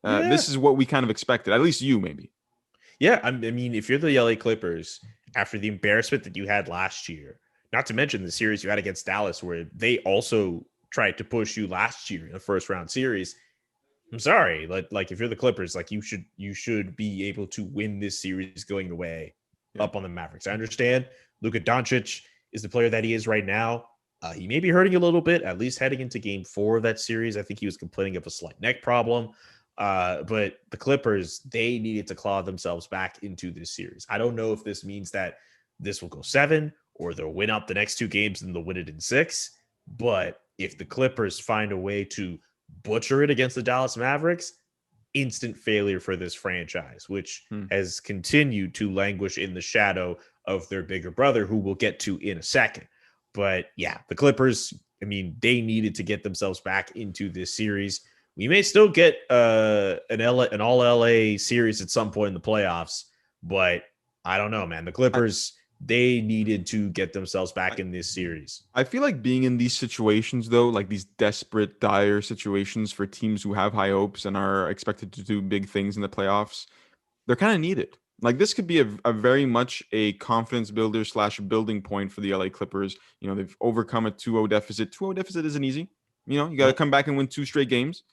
This is what we kind of expected, at least you maybe. Yeah, I mean, if you're the LA Clippers, after the embarrassment that you had last year, not to mention the series you had against Dallas, where they also tried to push you last year in the first round series, I'm sorry, like if you're the Clippers, like you should be able to win this series going away up on the Mavericks. I understand Luka Doncic is the player that he is right now. He may be hurting a little bit, at least heading into game 4 of that series. I think he was complaining of a slight neck problem. But the Clippers, they needed to claw themselves back into this series. I don't know if this means that this will go 7 or they'll win up the next 2 games and they'll win it in 6. But if the Clippers find a way to butcher it against the Dallas Mavericks, instant failure for this franchise, which has continued to languish in the shadow of their bigger brother, who we'll get to in a second. But yeah, the Clippers, I mean, they needed to get themselves back into this series. We may still get an all LA series at some point in the playoffs, but I don't know, man. The Clippers, they needed to get themselves back in this series. I feel like being in these situations, though, like these desperate, dire situations for teams who have high hopes and are expected to do big things in the playoffs, they're kind of needed. Like this could be a very much a confidence builder / building point for the LA Clippers. They've overcome a 2-0 deficit. 2-0 deficit isn't easy. You got to come back and win 2 straight games.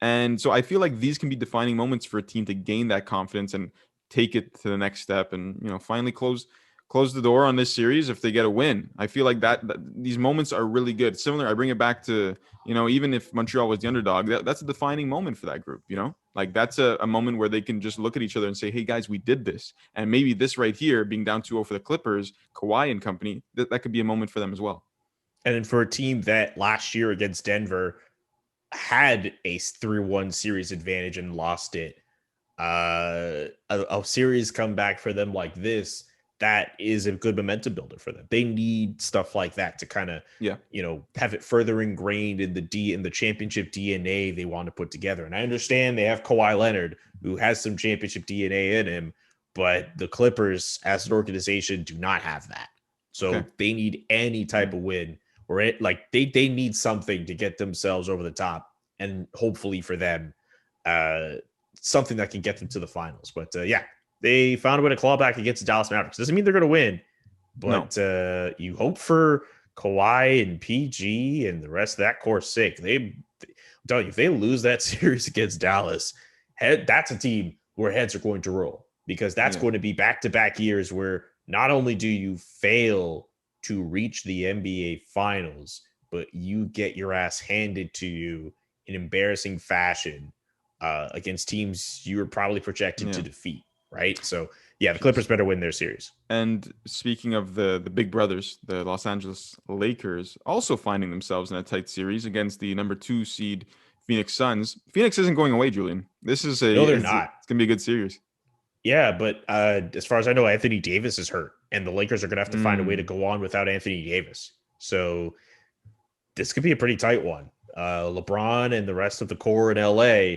And so I feel like these can be defining moments for a team to gain that confidence and take it to the next step and, finally close close the door on this series if they get a win. I feel like that these moments are really good. Similar, I bring it back to, even if Montreal was the underdog, that's a defining moment for that group, Like that's a moment where they can just look at each other and say, hey, guys, we did this. And maybe this right here, being down 2-0 for the Clippers, Kawhi and company, that could be a moment for them as well. And then for a team that last year against Denver had a 3-1 series advantage and lost it, a series comeback for them like this, that is a good momentum builder for them. They need stuff like that to kind of, have it further ingrained in the championship DNA they want to put together. And I understand they have Kawhi Leonard, who has some championship DNA in him, but the Clippers as an organization do not have that. So they need any type of win, or they need something to get themselves over the top, and hopefully for them, something that can get them to the finals. But they found a way to claw back against the Dallas Mavericks. Doesn't mean they're going to win, but you hope for Kawhi and PG and the rest of that core's sake. I'm telling you, if they lose that series against Dallas, that's a team where heads are going to roll, because that's going to be back-to-back years where not only do you fail to reach the NBA Finals, but you get your ass handed to you in embarrassing fashion against teams you were probably projected to defeat. Right. So, the Clippers better win their series. And speaking of the big brothers, the Los Angeles Lakers also finding themselves in a tight series against the number 2 seed Phoenix Suns. Phoenix isn't going away, Julian. This is no, they're not. It's going to be a good series. Yeah, but as far as I know, Anthony Davis is hurt, and the Lakers are going to have to find a way to go on without Anthony Davis. So this could be a pretty tight one. LeBron and the rest of the core in LA.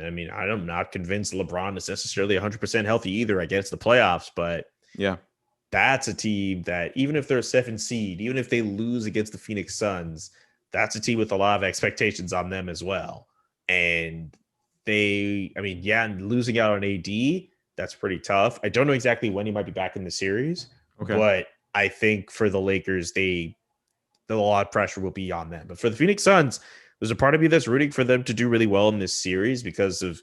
I mean, I'm not convinced LeBron is necessarily 100% healthy either against the playoffs, but that's a team that even if they're a 7th seed, even if they lose against the Phoenix Suns, that's a team with a lot of expectations on them as well. And losing out on AD, that's pretty tough. I don't know exactly when he might be back in the series, but I think for the Lakers, a lot of pressure will be on them. But for the Phoenix Suns, there's a part of me that's rooting for them to do really well in this series because of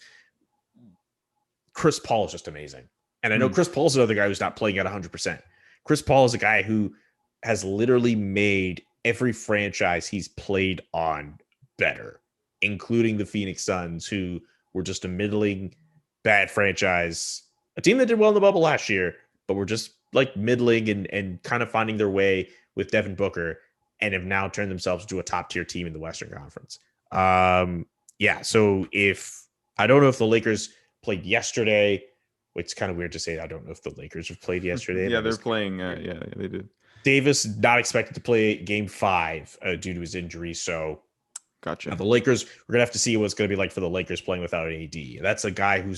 Chris Paul is just amazing. And I know Chris Paul is another guy who's not playing at 100%. Chris Paul is a guy who has literally made every franchise he's played on better, including the Phoenix Suns, who were just a middling, bad franchise, a team that did well in the bubble last year, but were just like middling and kind of finding their way with Devin Booker, and have now turned themselves into a top-tier team in the Western Conference. So I don't know if the Lakers played yesterday. It's kind of weird to say I don't know if the Lakers have played yesterday. They're playing. They did. Davis not expected to play Game 5 due to his injury. So, gotcha. The Lakers, we're gonna have to see what it's gonna be like for the Lakers playing without AD. That's a guy who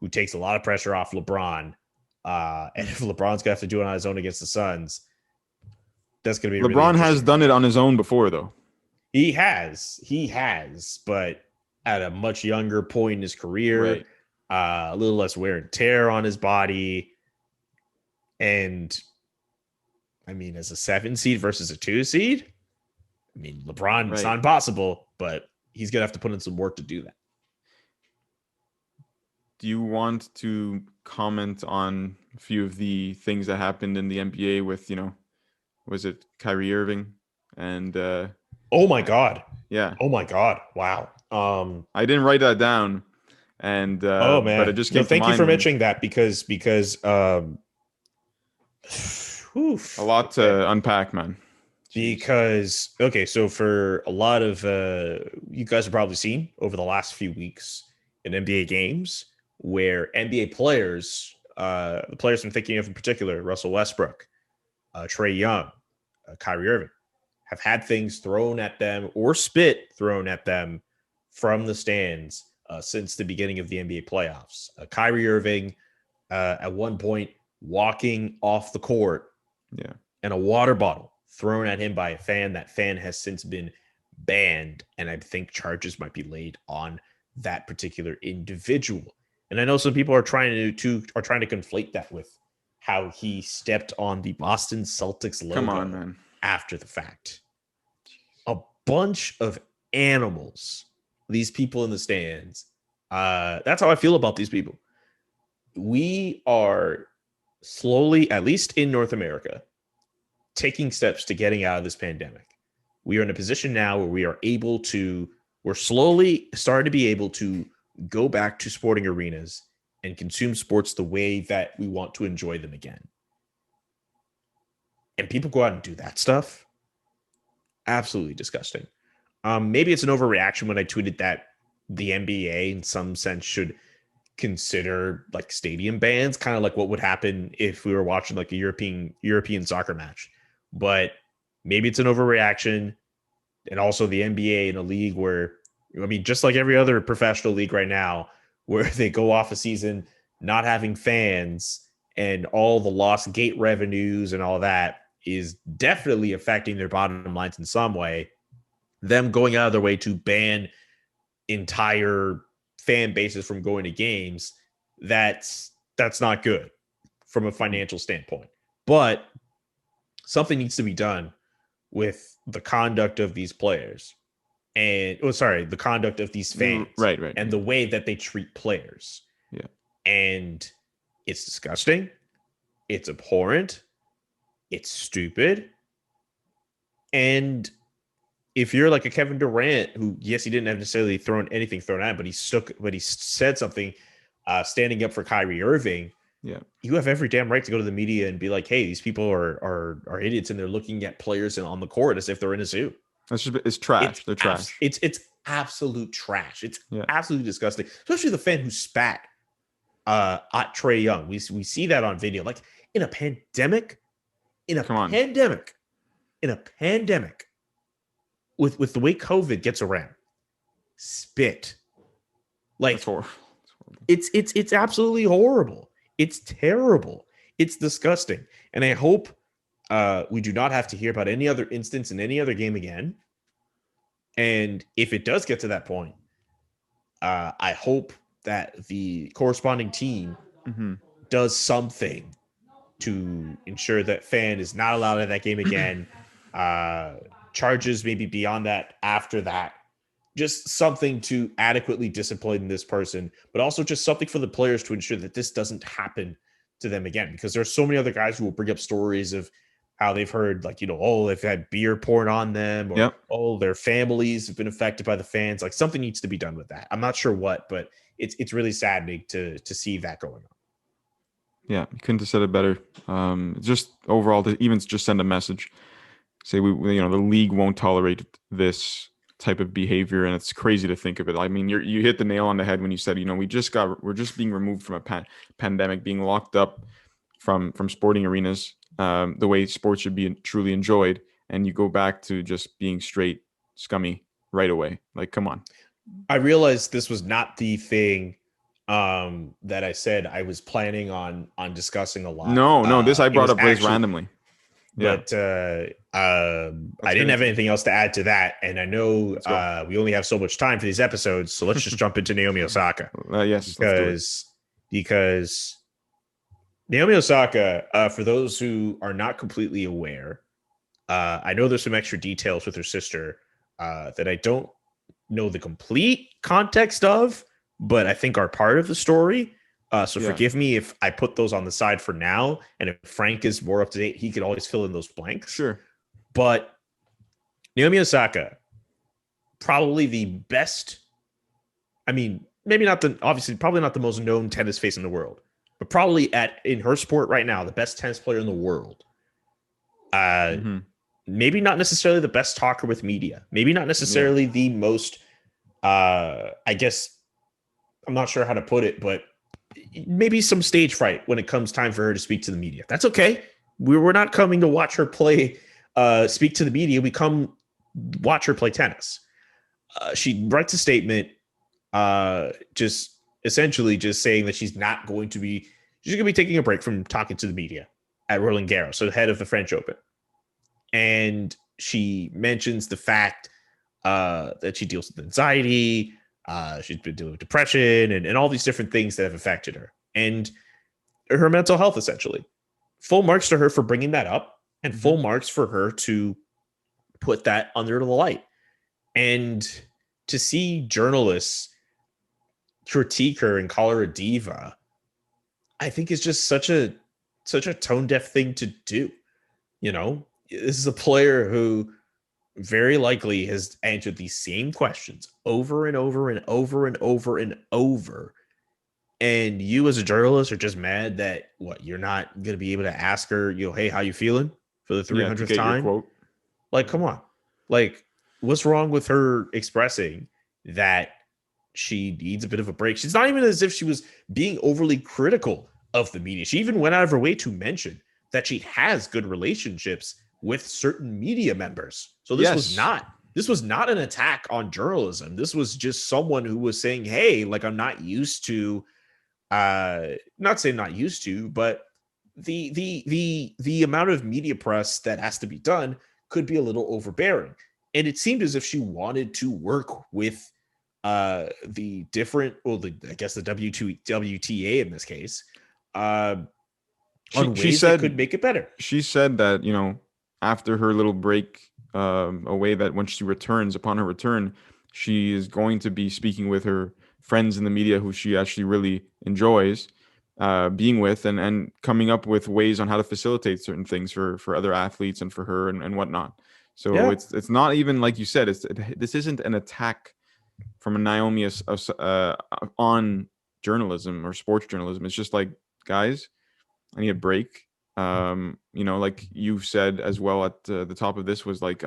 takes a lot of pressure off LeBron. And if LeBron's gonna have to do it on his own against the Suns, that's going to be LeBron has done it on his own before, though. He has, but at a much younger point in his career, a little less wear and tear on his body. And I mean, as a 7 seed versus a 2 seed, I mean, LeBron, it's not impossible, but he's going to have to put in some work to do that. Do you want to comment on a few of the things that happened in the NBA with, was it Kyrie Irving and oh my god, wow. I didn't write that down, and oh man, but it just came thank you for mentioning that because a lot to unpack, man. Because so for a lot of you guys have probably seen over the last few weeks in NBA games where NBA players, the players I'm thinking of in particular, Russell Westbrook, Trae Young, Kyrie Irving, have had things thrown at them or spit thrown at them from the stands since the beginning of the NBA playoffs. Kyrie Irving, at one point, walking off the court, and a water bottle thrown at him by a fan. That fan has since been banned, and I think charges might be laid on that particular individual. And I know some people are trying to conflate that with how he stepped on the Boston Celtics logo after the fact. A bunch of animals, these people in the stands. That's how I feel about these people. We are slowly, at least in North America, taking steps to getting out of this pandemic. We are in a position now where we're slowly starting to be able to go back to sporting arenas and consume sports the way that we want to enjoy them again. And people go out and do that stuff. Absolutely disgusting. Maybe it's an overreaction when I tweeted that the NBA in some sense should consider like stadium bans, kind of like what would happen if we were watching like a European soccer match. But maybe it's an overreaction. And also the NBA in a league where, I mean, just like every other professional league right now, where they go off a season not having fans and all the lost gate revenues and all that is definitely affecting their bottom lines in some way. Them going out of their way to ban entire fan bases from going to games, that's not good from a financial standpoint. But something needs to be done with the conduct of these players and the conduct of these fans, right, and the way that they treat players. Yeah. And it's disgusting. It's abhorrent. It's stupid. And if you're like a Kevin Durant, who, yes, he didn't have necessarily thrown at him, but he said something, standing up for Kyrie Irving. Yeah, you have every damn right to go to the media and be like, "Hey, these people are idiots, and they're looking at players on the court as if they're in a zoo." It's trash. They're trash. It's absolute trash. It's absolutely disgusting, especially the fan who spat at Trae Young. We see that on video, like in a pandemic, with the way COVID gets around, spit, like That's horrible. It's absolutely horrible. It's terrible. It's disgusting. And I hope we do not have to hear about any other instance in any other game again. And if it does get to that point, I hope that the corresponding team does something to ensure that fan is not allowed at that game again. Charges maybe beyond that after that. Just something to adequately discipline this person, but also just something for the players to ensure that this doesn't happen to them again. Because there's so many other guys who will bring up stories of how they've heard, like, they've had beer poured on them, or their families have been affected by the fans. Like, something needs to be done with that. I'm not sure what, but it's really saddening to see that going on. Yeah, you couldn't have said it better. Just overall, to even just send a message, say the league won't tolerate this type of behavior, and it's crazy to think of it. I mean, you hit the nail on the head when you said, we're just being removed from a pandemic, being locked up from sporting arenas, the way sports should be truly enjoyed, and you go back to just being straight scummy right away. Like, come on. I realized this was not the thing that I said I was planning on discussing a lot. No, this I brought up randomly. But I didn't have anything else to add to that. And I know we only have so much time for these episodes. So let's just jump into Naomi Ossaka. Yes. Because Naomi Ossaka, for those who are not completely aware, I know there's some extra details with her sister that I don't know the complete context of, but I think are part of the story. Forgive me if I put those on the side for now. And if Frank is more up to date, he could always fill in those blanks. Sure. But Naomi Ossaka, probably the best. I mean, probably not the most known tennis face in the world, but probably in her sport right now, the best tennis player in the world. Maybe not necessarily the best talker with media. Maybe not necessarily the most, I guess, I'm not sure how to put it, but maybe some stage fright when it comes time for her to speak to the media. That's okay. We're not coming to watch her speak to the media. We come watch her play tennis. She writes a statement, just essentially just saying that she's going to be taking a break from talking to the media at Roland Garros, so the head of the French Open. And she mentions the fact that she deals with anxiety. She's been dealing with depression and all these different things that have affected her and her mental health, essentially. Full marks to her for bringing that up, and full marks for her to put that under the light. And to see journalists critique her and call her a diva, I think is just such a such a tone deaf thing to do. You know, this is a player who very likely has answered these same questions over and over and over and over and over. And you as a journalist are just mad that what you're not going to be able to ask her, hey, how you feeling for the Yeah, to 300th get your time? quote. Like, come on. Like, what's wrong with her expressing that she needs a bit of a break? She's not even as if she was being overly critical of the media. She even went out of her way to mention that she has good relationships with certain media members. So this was Yes. not an attack on journalism. This was just someone who was saying, hey, like, I'm not used to not saying not used to, but the amount of media press that has to be done could be a little overbearing. And it seemed as if she wanted to work with the different, I guess the WTA in this case, on ways that could make it better. She said that, after her little break away, that when she returns, upon her return, she is going to be speaking with her friends in the media who she actually really enjoys being with, and coming up with ways on how to facilitate certain things for other athletes and for her and whatnot. So Yeah. it's not even like you said. This isn't an attack from a Naomi on journalism or sports journalism. It's just like, guys, I need a break. Like you said as well at the top of this, was like,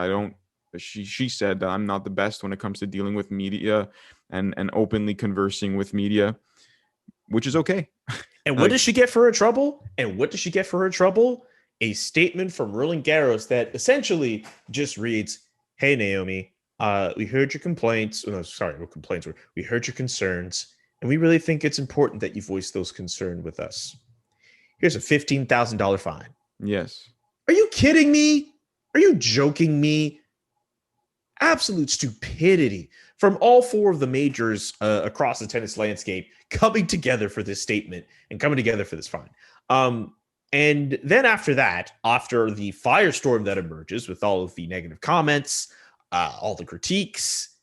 she said that I'm not the best when it comes to dealing with media and openly conversing with media, which is okay. And what does she get for her trouble? A statement from Roland Garros that essentially just reads, "Hey Naomi, we heard your complaints. Oh, no, sorry, what complaints were? We heard your concerns, and we really think it's important that you voice those concerns with us. Here's a $15,000 fine." Yes. Are you kidding me? Are you joking me? Absolute stupidity from all four of the majors across the tennis landscape coming together for this statement and coming together for this fine. And then after that, after the firestorm that emerges with all of the negative comments, all the critiques,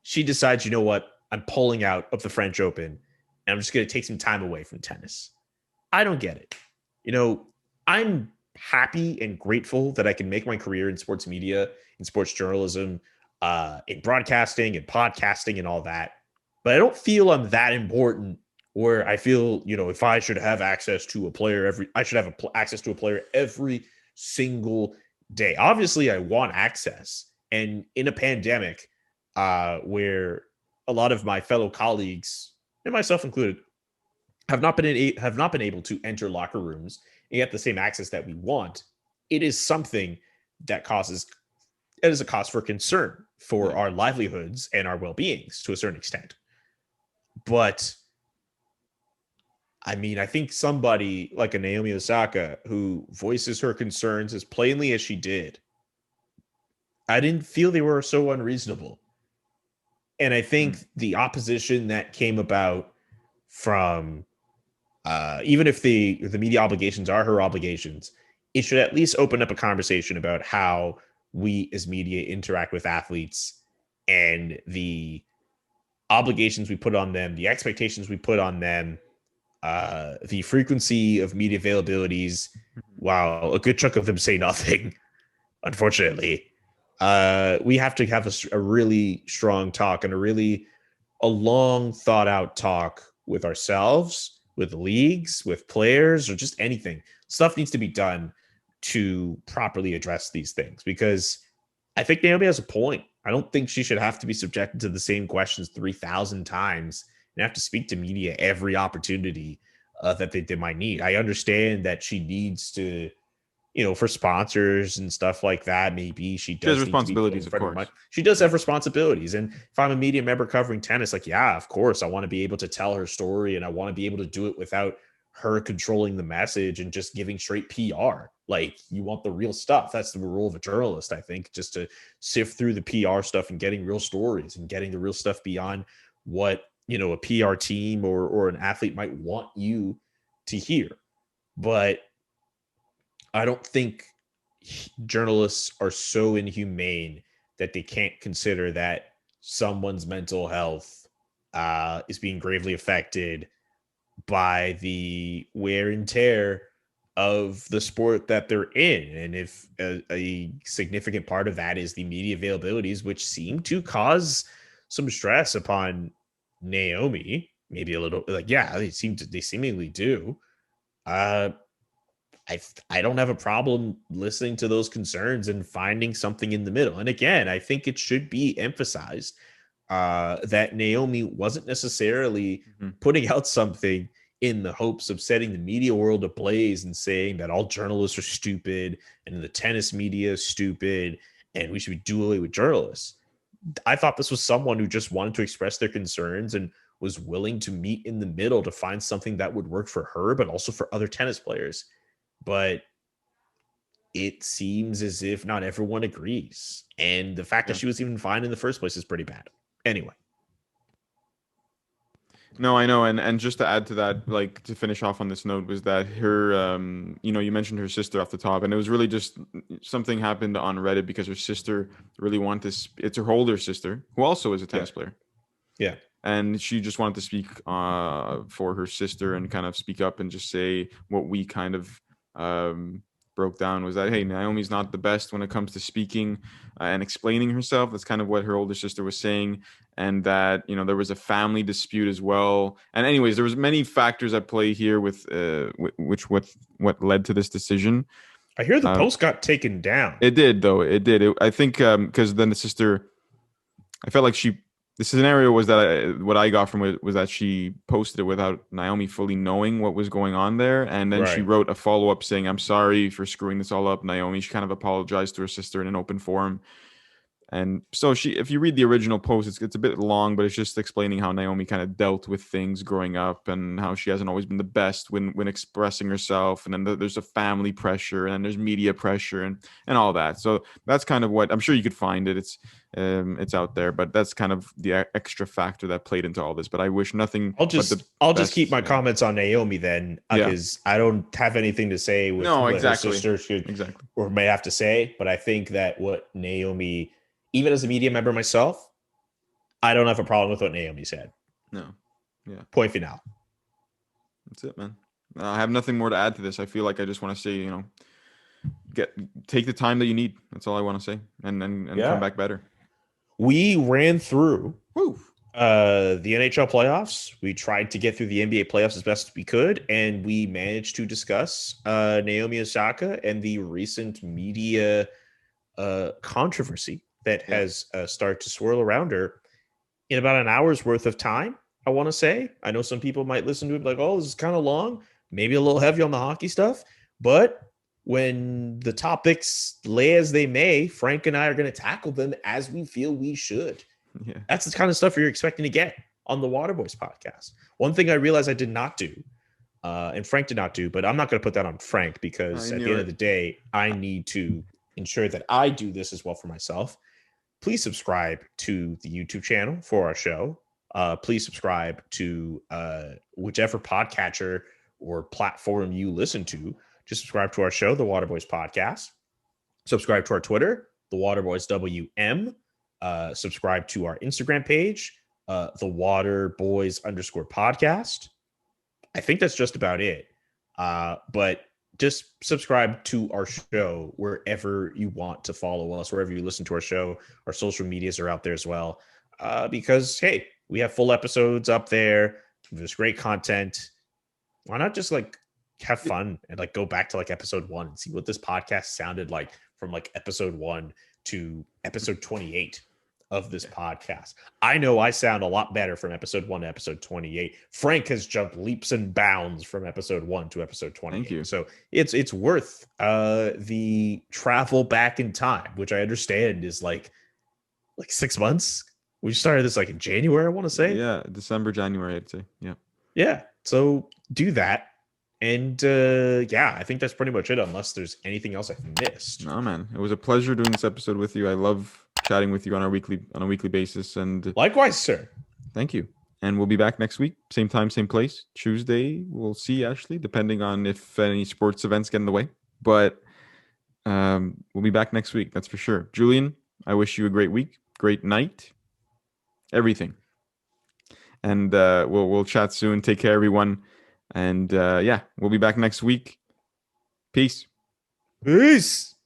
she decides, you know what? I'm pulling out of the French Open and I'm just going to take some time away from tennis. I don't get it. I'm happy and grateful that I can make my career in sports media, in sports journalism, in broadcasting and podcasting and all that. But I don't feel I'm that important where I feel, if I should have access to a player access to a player every single day. Obviously, I want access. And in a pandemic, where a lot of my fellow colleagues, and myself included, have not been able to enter locker rooms and get the same access that we want, it is something that is a cause for concern for our livelihoods and our well-beings to a certain extent. But I mean, I think somebody like a Naomi Ossaka who voices her concerns as plainly as she did, I didn't feel they were so unreasonable. And I think the opposition that came about from even if the media obligations are her obligations, it should at least open up a conversation about how we as media interact with athletes and the obligations we put on them, the expectations we put on them, the frequency of media availabilities. Wow, a good chunk of them say nothing, unfortunately. We have to have a really strong talk and a long thought out talk with ourselves, with leagues, with players, or just anything. Stuff needs to be done to properly address these things, because I think Naomi has a point. I don't think she should have to be subjected to the same questions 3,000 times and have to speak to media every opportunity that they might need. I understand that she needs to, for sponsors and stuff like that. Maybe she does has need to be put in responsibilities, of front course. She does have responsibilities. And if I'm a media member covering tennis, like, yeah, of course, I want to be able to tell her story, and I want to be able to do it without her controlling the message and just giving straight PR. Like, you want the real stuff. That's the role of a journalist, I think, just to sift through the PR stuff and getting real stories and getting the real stuff beyond what, a PR team or an athlete might want you to hear. But I don't think journalists are so inhumane that they can't consider that someone's mental health is being gravely affected by the wear and tear of the sport that they're in. And if a significant part of that is the media availabilities, which seem to cause some stress upon Naomi, maybe a little like, yeah, they seemingly do. Uh, I don't have a problem listening to those concerns and finding something in the middle. And again, I think it should be emphasized that Naomi wasn't necessarily putting out something in the hopes of setting the media world ablaze and saying that all journalists are stupid and the tennis media is stupid and we should be doing away with journalists. I thought this was someone who just wanted to express their concerns and was willing to meet in the middle to find something that would work for her, but also for other tennis players. But it seems as if not everyone agrees. And the fact that she was even fine in the first place is pretty bad. Anyway. No, I know. And just to add to that, like to finish off on this note, was that her, you mentioned her sister off the top, and it was really just something happened on Reddit because her sister really wanted this. It's her older sister who also is a tennis player. Yeah. And she just wanted to speak for her sister and kind of speak up and just say what we kind of broke down was that, hey, Naomi's not the best when it comes to speaking and explaining herself. That's kind of what her older sister was saying. And that, there was a family dispute as well. And anyways, there was many factors at play here with what led to this decision. I hear the post got taken down. It did, though. It did. I think because then the sister, I felt like the scenario was that what I got from it was that she posted it without Naomi fully knowing what was going on there. And then she wrote a follow-up saying, I'm sorry for screwing this all up, Naomi. She kind of apologized to her sister in an open forum. And so if you read the original post, it's a bit long, but it's just explaining how Naomi kind of dealt with things growing up and how she hasn't always been the best when expressing herself. And then there's a family pressure and then there's media pressure and all that. So that's kind of what I'm sure you could find it. It's out there, but that's kind of the extra factor that played into all this. But I wish nothing. I'll just keep my comments on Naomi then, because I don't have anything to say with what her sister should or may have to say. But I think that what Naomi, even as a media member myself, I don't have a problem with what Naomi said. No. Yeah. Point final. That's it, man. I have nothing more to add to this. I feel like I just want to say, take the time that you need. That's all I want to say. And come back better. We ran through the NHL playoffs. We tried to get through the NBA playoffs as best as we could, and we managed to discuss Naomi Ossaka and the recent media controversy that has started to swirl around her in about an hour's worth of time, I want to say. I know some people might listen to it like, oh, this is kind of long, maybe a little heavy on the hockey stuff. But when the topics lay as they may, Frank and I are going to tackle them as we feel we should. Yeah. That's the kind of stuff you're expecting to get on the Waterboys podcast. One thing I realized I did not do, and Frank did not do, but I'm not going to put that on Frank because at the end of the day, I need to ensure that I do this as well for myself. Please subscribe to the YouTube channel for our show. Please subscribe to whichever podcatcher or platform you listen to. Just subscribe to our show, The Waterboys Podcast. Subscribe to our Twitter, The Waterboys WM. Subscribe to our Instagram page, The Waterboys_podcast. I think that's just about it. But just subscribe to our show wherever you want to follow us, wherever you listen to our show. Our social medias are out there as well. Because, hey, we have full episodes up there. There's great content. Why not just have fun and go back to episode 1 and see what this podcast sounded like from episode 1 to episode 28 of this podcast. I know I sound a lot better from episode 1 to episode 28. Frank has jumped leaps and bounds from episode 1 to episode 28. Thank you. So it's worth the travel back in time, which I understand is like 6 months. We started this in January, I want to say. Yeah, December, January, I'd say. Yeah. Yeah. So do that. And I think that's pretty much it, unless there's anything else I've missed. No, man. It was a pleasure doing this episode with you. I love chatting with you on a weekly basis. And likewise, sir. Thank you. And we'll be back next week. Same time, same place. Tuesday, we'll see, Ashley, depending on if any sports events get in the way. But we'll be back next week. That's for sure. Julian, I wish you a great week, great night, everything. And we'll chat soon. Take care, everyone. And we'll be back next week. Peace. Peace.